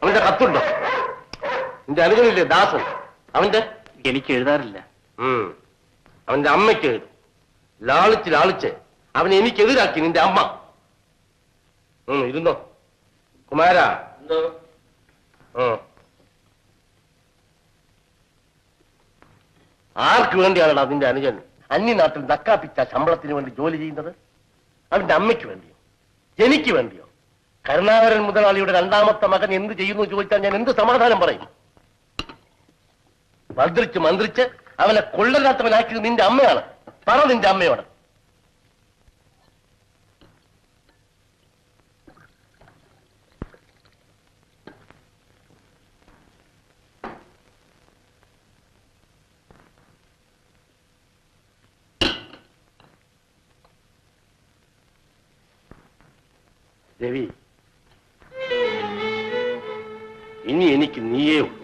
അവന്റെ കത്തുണ്ടോ? നിന്റെ അനുജനില്ലേ ദാസൻ, അവന്റെ? എനിക്ക് എഴുതാറില്ല. അവന്റെ അമ്മയ്ക്ക് എഴുതും. ലാളിച്ച് ലാളിച്ച് അവനെ എനിക്കെതിരാക്കി നിന്റെ അമ്മ. ഇരുന്നോ കുമാര. ആർക്ക് വേണ്ടിയാണോ നിന്റെ അനുജൻ അന്യനാട്ടിൽ നക്കാപ്പിച്ച ശമ്പളത്തിന് വേണ്ടി ജോലി ചെയ്യുന്നത്? അവന്റെ അമ്മയ്ക്ക് വേണ്ടിയോ? എനിക്ക് വേണ്ടിയോ? കരുണാകരൻ മുതലാളിയുടെ രണ്ടാമത്തെ മകൻ എന്ത് ചെയ്യുന്നു ചോദിച്ചാൽ ഞാൻ എന്ത് സമാധാനം പറയും? മന്ത്രിച്ച് മന്ത്രിച്ച് അവനെ കൊള്ളരാത്തവനാക്കിയത് നിന്റെ അമ്മയാണ്. പറ നിന്റെ അമ്മയോട്. രവി, ഇനി എനിക്ക് നീയേ ഉള്ളൂ.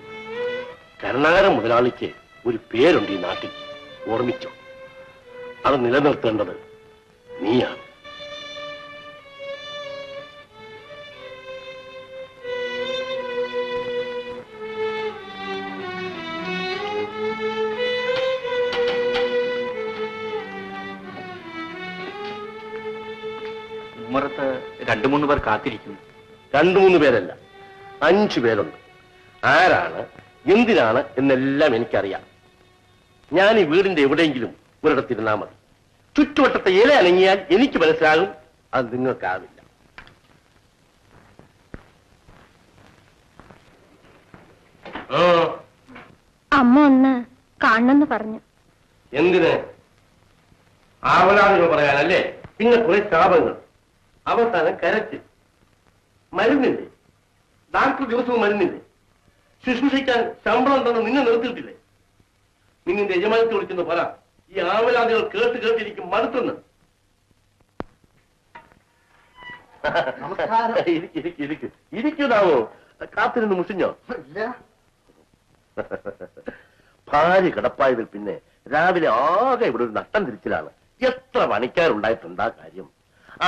കരുണാകരൻ മുതലാളിക്ക് ഒരു പേരുണ്ട് ഈ നാട്ടിൽ, ഓർമ്മിച്ചോ? അത് നിലനിർത്തേണ്ടത് നീയാണ്. ഉമ്മറത്ത് 2-3 പേർ കാത്തിരിക്കുന്നു. 2-3 പേരല്ല, 5 പേരുണ്ട്. ആരാണ്, എന്തിനാണ് എന്നെല്ലാം എനിക്കറിയാം. ഞാൻ ഈ വീടിന്റെ എവിടെയെങ്കിലും ഒരിടത്തിരുന്നാ മതി. ചുറ്റുവട്ടത്തെ ഇല അനങ്ങിയാൽ എനിക്ക് മനസ്സിലാകും, അത് നിങ്ങൾക്കാവില്ല. അമ്മ ഒന്ന് കാണണമെന്ന് പറഞ്ഞു. എന്തിന്? ആവലാദികൾ പറയാനല്ലേ? പിന്നെ കുറെ ശാപങ്ങൾ. അവസാനം കരച്ച്. മരുന്നില്ലേ? ഡാക്ടർ ദിവസവും മരുന്നില്ലേ? ശുശ്രൂഷിക്കാൻ ശമ്പളം തന്ന് നിന്നെ നിർത്തിയിട്ടില്ലേ? നിങ്ങളുടെ യജമാനത്തെ വിളിച്ചെന്ന് പറ, ഈ ആവലാദികൾ കേട്ട് കേട്ടിരിക്കും മടുത്തെന്ന്. ഇരിക്കൂതാവോ? കാത്തിരുന്ന് മുഷിഞ്ഞോ? ഭാര്യ കിടപ്പായതിൽ പിന്നെ രാവിലെ ആകെ ഇവിടെ ഒരു നട്ടം തിരിച്ചിലാണ്. എത്ര പണിക്കാരുണ്ടായിട്ടുണ്ടാ കാര്യം?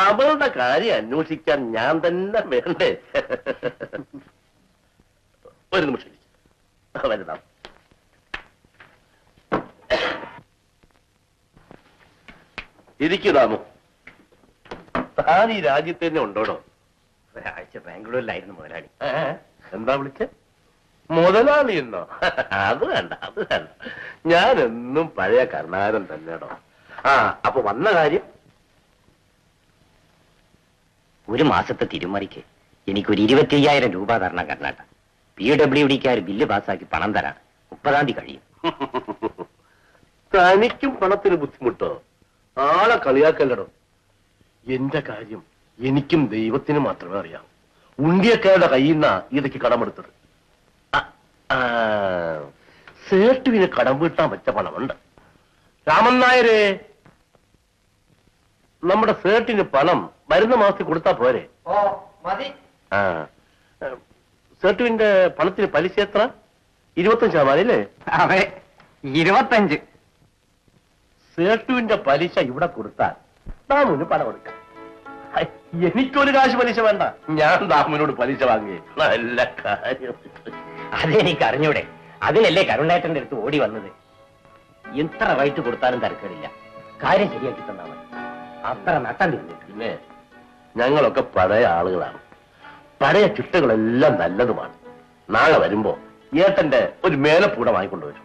അവളുടെ കാര്യം അന്വേഷിക്കാൻ ഞാൻ തന്നെ വേണ്ടേ? ഒരു നിമിഷം വരുതാം. ഇരിക്കുതാമോ? താൻ ഈ രാജ്യത്ത് തന്നെ ഉണ്ടോടോ? ഒരാഴ്ച ബാംഗ്ലൂരിലായിരുന്നു മുതലാളി. എന്താ വിളിച്ചേ? മുതലാളി എന്നോ? അത് വേണ്ട, അത് വേണ്ട. ഞാൻ എന്നും പഴയ കരുണാകരൻ തന്നെയാണോ. അപ്പൊ വന്ന കാര്യം? ഒരു മാസത്തെ തിരുമറിക്ക് എനിക്കൊരു 25,000 രൂപ തരണം കർണാട്ട. PWDക്കാർ ബില്ല് പാസ്സാക്കി പണം തരാൻ 30-ാം തീയതി കഴിയും. തനിക്കും പണത്തിന് ബുദ്ധിമുട്ടോ? ആളെ കളിയാക്കല്ലടോ. എന്റെ കാര്യം എനിക്കും ദൈവത്തിനും മാത്രമേ അറിയാം. ഉണ്ടിയക്കാരുടെ കയ്യിൽ നിന്നാ ഇതൊക്കെ കടമെടുത്തത്. സേട്ടുവിന് കടം വീട്ടാൻ വെച്ച പണമുണ്ട്. രാമൻ നായരെ, നമ്മുടെ സേട്ടിന് പണം വരുന്ന മാസത്തിൽ കൊടുത്താ പോരെ? സേട്ടുവിന്റെ പണത്തിന് പലിശ എത്ര? 25% അല്ലേ? അതെ, 25. സേട്ടുവിന്റെ പലിശ ഇവിടെ കൊടുത്താൽ ദാമുന് പണം കൊടുക്കാം. എനിക്കൊരു കാശ് പലിശ വേണ്ട. ഞാൻ ദാമുനോട് പലിശ വാങ്ങി. നല്ല കാര്യം. അതെനിക്ക് അറിഞ്ഞൂടെ? അതിനല്ലേ കരുണേട്ടന്റെ അടുത്ത് ഓടി വന്നത്. എത്ര റൈറ്റ് കൊടുത്താലും തരക്കേടില്ല, കാര്യം ശരിയാക്കി തന്നാ മതി. അത്ര നട്ടം തിരിഞ്ഞു. പിന്നെ ഞങ്ങളൊക്കെ പഴയ ആളുകളാണ്. പഴയ ചുറ്റുകളെല്ലാം നല്ലതുമാണ്. നാളെ വരുമ്പോ ഏട്ടന്റെ ഒരു മേലപ്പൂട വാങ്ങിക്കൊണ്ടുവരും.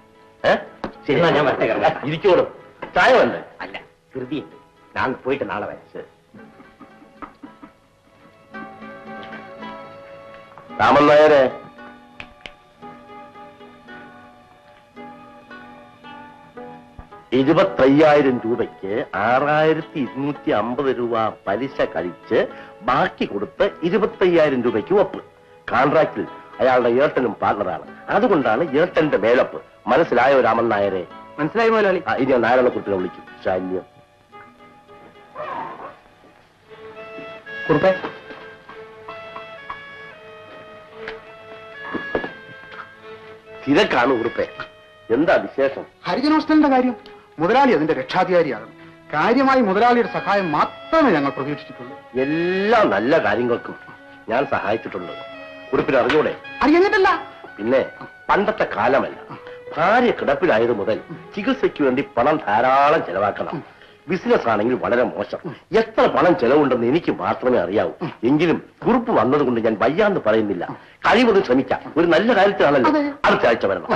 ശരി, ഞാൻ വരട്ടെ. ഇരിക്കോളും. ചായ വന്നേ? അല്ല, ധൃതിയുണ്ട്. ഞാൻ പോയിട്ട് നാളെ വരാം. ശരി. രാമൻ നായരെ, 25,000 രൂപയ്ക്ക് 6,250 രൂപ പലിശ കഴിച്ച് ബാക്കി കൊടുത്ത് 25,000 രൂപയ്ക്ക് ഒപ്പ്. കോൺട്രാക്റ്റിൽ അയാളുടെ ഏട്ടനും പാർട്ണറാണ്. അതുകൊണ്ടാണ് ഏട്ടന്റെ മേലപ്പ്. മനസ്സിലായോ രാമൻ നായരെ? മനസ്സിലായി മുതലാളി. ഇനി നാരായണ കുട്ടിനെ വിളിക്കും. ശല്യം. കുറുപ്പേ, തിരക്കാണ് കുറുപ്പേ. എന്താ വിശേഷം? ഹരിജന ഹോസ്റ്റലിന്റെ കാര്യം മുതലാളി അതിന്റെ രക്ഷാധികാരിയാണ്. കാര്യമായി മുതലാളിയുടെ സഹായം മാത്രമേ ഞങ്ങൾ പ്രതീക്ഷിച്ചിട്ടുള്ളൂ. എല്ലാ നല്ല കാര്യങ്ങൾക്കും ഞാൻ സഹായിച്ചിട്ടുണ്ട്. കുറിപ്പിന് അറിഞ്ഞൂടെ? അറിയാഞ്ഞിട്ടല്ല. പിന്നെ പണ്ടത്തെ കാലമല്ല. ഭാര്യ കിടപ്പിലായത് മുതൽ ചികിത്സയ്ക്ക് വേണ്ടി പണം ധാരാളം ചെലവാക്കണം. ബിസിനസ് ആണെങ്കിൽ വളരെ മോശം. എത്ര പണം ചെലവുണ്ടെന്ന് എനിക്ക് മാത്രമേ അറിയാവൂ. എങ്കിലും കുറിപ്പ് വന്നതുകൊണ്ട് ഞാൻ വയ്യാന്ന് പറയുന്നില്ല. കഴിവതും ശ്രമിക്കാം. ഒരു നല്ല കാര്യത്തിലാണല്ലോ. അടുത്ത ആഴ്ച വരണം.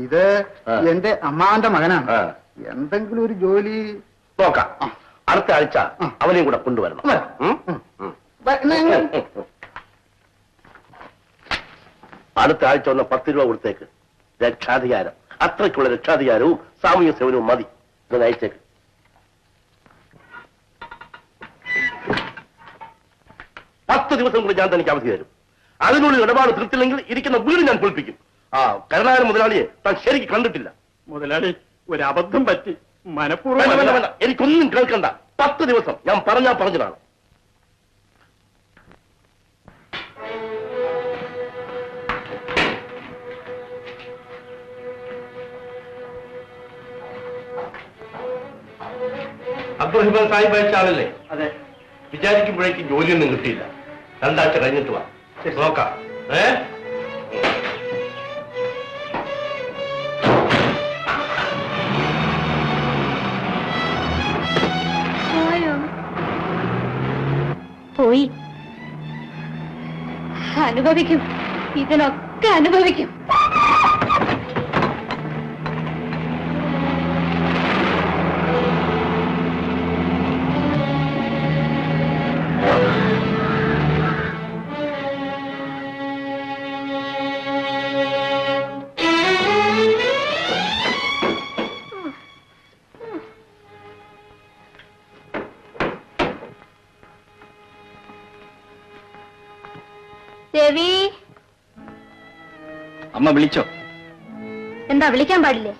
ഇത് എന്റെ അമ്മാവന്റെ മകനാണ്. എന്തെങ്കിലും ഒരു ജോലി നോക്കാം. അടുത്ത ആഴ്ച അവനെയും കൂടെ കൊണ്ടുവരണം. അടുത്ത ആഴ്ച ഒന്ന് 10 രൂപ കൊടുത്തേക്ക്. രക്ഷാധികാരം, അത്രയ്ക്കുള്ള രക്ഷാധികാരവും സാമൂഹ്യ സേവനവും മതി. ഇത് അയച്ചേക്ക്. ദിവസം കൂടി ഞാൻ തനിക്ക് അവധി തരും. അതിനുള്ളിൽ ഇടപാട് തീർത്തില്ലെങ്കിൽ ഇരിക്കുന്ന വീട് ഞാൻ പൊളിപ്പിക്കും. കരുണാകരൻ മുതലാളിയെ താൻ ശരിക്ക് കണ്ടിട്ടില്ല. മുതലാളി, ഒരു അബദ്ധം പറ്റി. മനഃപൂർവ്വം എനിക്കൊന്നും കേൾക്കണ്ട. 10 ദിവസം ഞാൻ പറഞ്ഞതാണ്. അബ്ദുറഹിമാൻ സാഹിബ് അയച്ച ആളല്ലേ? അതെ. വിചാരിക്കുമ്പോഴേക്കും ജോലിയൊന്നും കിട്ടിയില്ല. 2 ആഴ്ച കഴിഞ്ഞിട്ട് വാ. നോക്കാം. പോയി. അനുഭവിക്കും, ഇതിനൊക്കെ അനുഭവിക്കും. ദേവി, അമ്മ വിളിച്ചോ? എന്താ വിളിക്കാൻ പാടില്ലേ?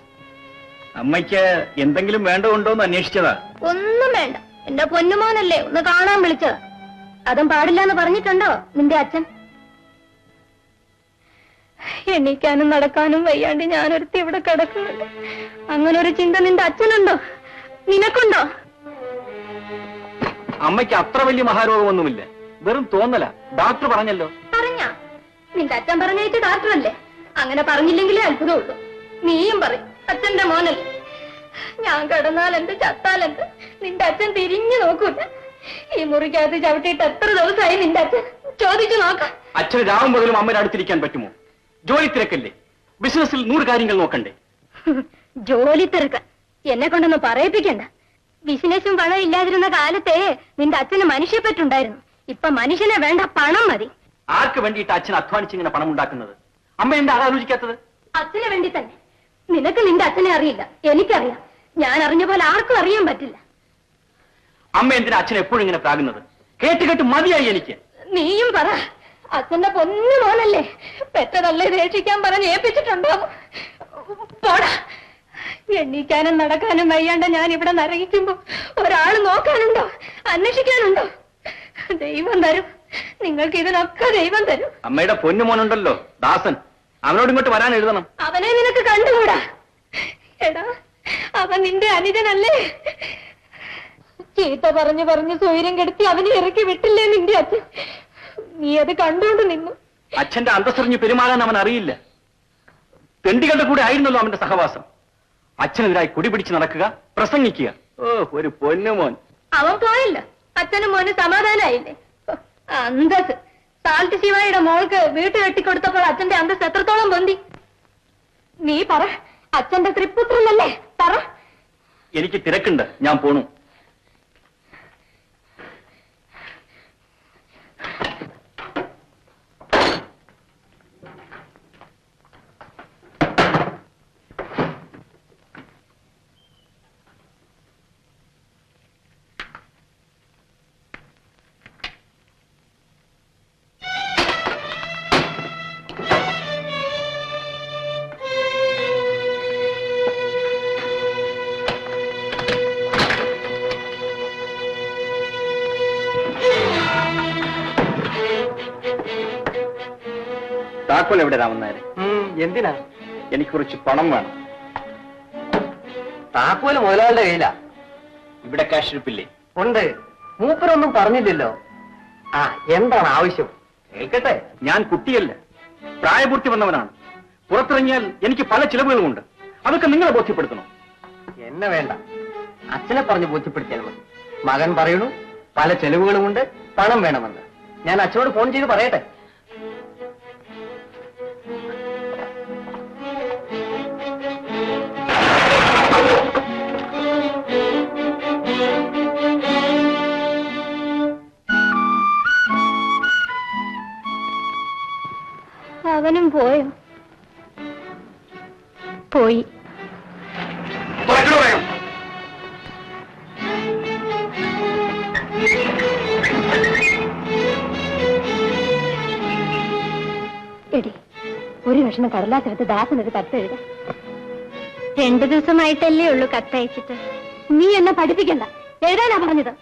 അമ്മയ്ക്ക് എന്തെങ്കിലും വേണ്ടതുണ്ടോന്ന് അന്വേഷിച്ചതാ. ഒന്നും വേണ്ട, എന്റെ പൊന്നുമോനല്ലേ, ഒന്ന് കാണാൻ വിളിച്ചതാ. അതും പാടില്ല എന്ന് പറഞ്ഞിട്ടുണ്ടോ നിന്റെ അച്ഛൻ? എണീക്കാനും നടക്കാനും വയ്യാണ്ട് ഞാനൊരുത്തി ഇവിടെ കിടക്കുന്നുണ്ട്. അങ്ങനെ ഒരു ചിന്ത നിന്റെ അച്ഛനുണ്ടോ? നിനക്കുണ്ടോ? അമ്മയ്ക്ക് അത്ര വലിയ മഹാരോഗമൊന്നുമില്ല, വെറും തോന്നല. ഡോക്ടർ പറഞ്ഞല്ലോ. പറഞ്ഞ നിന്റെ അച്ഛൻ പറഞ്ഞയച്ച ഡോക്ടറല്ലേ? അങ്ങനെ പറഞ്ഞില്ലെങ്കിലേ അത്ഭുതമുള്ളൂ. നീയും പറയും അച്ഛന്റെ മോനല്ലേ. ഞാൻ കിടന്നാലെന്ത് ചത്താലെന്ത് നിന്റെ അച്ഛൻ തിരിഞ്ഞു നോക്കൂല. ഈ മുറിക്കകത്ത് ചവിട്ടിയിട്ട് എത്ര ദിവസമായി നിന്റെ അച്ഛൻ? ചോദിച്ചു നോക്കാം. അച്ഛന് രാവും പകലും അമ്മയുടെ അടുത്തിരിക്കാൻ പറ്റുമോ? ജോലി തിരക്കല്ലേ, ബിസിനസ്സിൽ 100 കാര്യങ്ങൾ നോക്കണ്ടേ? ജോലി തിരക്കാൻ എന്നെ കൊണ്ടൊന്നും പറയിപ്പിക്കണ്ട. ബിസിനസ്സും പണം ഇല്ലാതിരുന്ന കാലത്തെ നിന്റെ അച്ഛന് മനുഷ്യപ്പറ്റുണ്ടായിരുന്നു. ഇപ്പൊ മനുഷ്യനെ വേണ്ട, പണം മതി. ആർക്ക് വേണ്ടിയിട്ട് അച്ഛൻ അധ്വാനിച്ച് ഇങ്ങനെ പണം ഉണ്ടാക്കുന്നത്? അമ്മ എന്താ ആലോചിക്കാത്തത്? അച്ഛന് വേണ്ടി തന്നെ. നിനക്ക് നിന്റെ അച്ഛനെ അറിയില്ല, എനിക്കറിയാം. ഞാൻ അറിഞ്ഞ പോലെ ആർക്കും അറിയാൻ പറ്റില്ല. അമ്മ എന്തിനാ അച്ഛൻ എപ്പോഴും ഇങ്ങനെ പ്രാകുന്നത്? കേട്ട് കേട്ട് മതിയായി എനിക്ക്. നീയും പറ. അച്ഛന്റെ പൊന്നു മോനല്ലേ, പെറ്റതല്ലേ രക്ഷിക്കാൻ പറഞ്ഞ് ഏൽപ്പിച്ചിട്ടുണ്ടോ? പോടാ. എണ്ണീക്കാനും നടക്കാനും വയ്യാണ്ട ഞാൻ ഇവിടെ നരകിക്കുമ്പോ ഒരാള് നോക്കാനുണ്ടോ, അന്വേഷിക്കാനുണ്ടോ? ദൈവം തരും, നിങ്ങൾക്ക് ഇതിനൊക്കെ ദൈവം തരും. അമ്മയുടെ പൊന്നുമോനുണ്ടല്ലോ ദാസൻ, അവനോട് ഇങ്ങോട്ട് വരാൻ എഴുതണം. അവനെ നിനക്ക് കണ്ടുകൂടാ. എടാ, അവൻ നിന്റെ അനുജനല്ലേ? ചീത്ത പറഞ്ഞു പറഞ്ഞ് സ്വൈര്യം കെടുത്തി അവനെ ഇറക്കി വിട്ടില്ലേ നിന്റെ അച്ഛൻ? നീ അത് കണ്ടുകൊണ്ട് നിന്നു. അച്ഛന്റെ അന്തസ്സറിഞ്ഞ് പെരുമാറാൻ അവൻ അറിയില്ല. തെണ്ടികളുടെ കൂടെ ആയിരുന്നല്ലോ അവന്റെ സഹവാസം. അച്ഛനെതിരായി കുടി പിടിച്ച് നടക്കുക, പ്രസംഗിക്കുക. ഓ, ഒരു പൊന്നുമോൻ. അവൻ പോയല്ലോ, അച്ഛനും മോന് സമാധാനായില്ലേ? അന്തസ്. സാൾട്ട് ശിവായുടെ മോൾക്ക് വീട്ട് കെട്ടിക്കൊടുത്തപ്പോൾ അച്ഛന്റെ അന്തസ് എത്രത്തോളം പൊന്തി? നീ പറ, അച്ഛന്റെ ത്രിപുത്രനല്ലേ? പറ. എനിക്ക് തിരക്കുണ്ട്, ഞാൻ പോണു. താക്കോൽ എവിടെ രാമൻ നായരെ? എന്തിനാ? എനിക്ക് കുറച്ച് പണം വേണം. താക്കോല് മുതലാളുടെ കയ്യിലാ. ഇവിടെ ക്യാഷ് ഇരിപ്പില്ലേ? ഉണ്ട്. മൂപ്പരൊന്നും പറഞ്ഞില്ലല്ലോ. ആ, എന്താണ് ആവശ്യം? കേൾക്കട്ടെ. ഞാൻ കുട്ടിയല്ല, പ്രായപൂർത്തി വന്നവനാണ്. പുറത്തിറങ്ങിയാൽ എനിക്ക് പല ചിലവുകളുമുണ്ട്. അതൊക്കെ നിങ്ങളെ ബോധ്യപ്പെടുത്തണം. എന്നെ വേണ്ട, അച്ഛനെ പറഞ്ഞ് ബോധ്യപ്പെടുത്തിയാൽ മതി. മകൻ പറയണു പല ചെലവുകളുമുണ്ട്, പണം വേണമെന്ന്. ഞാൻ അച്ഛനോട് ഫോൺ ചെയ്ത് പറയട്ടെ. അവനും പോയോ? പോയി. എടി, ഒരു കഷ്ണം കടലാസെടുത്ത് ദാസനൊരു കത്തെഴുതാം. 2 ദിവസമായിട്ടല്ലേ ഉള്ളൂ കത്തയച്ചിട്ട്. നീ എന്നെ പഠിപ്പിക്കണ്ട, എഴുതാനാ പറഞ്ഞത്.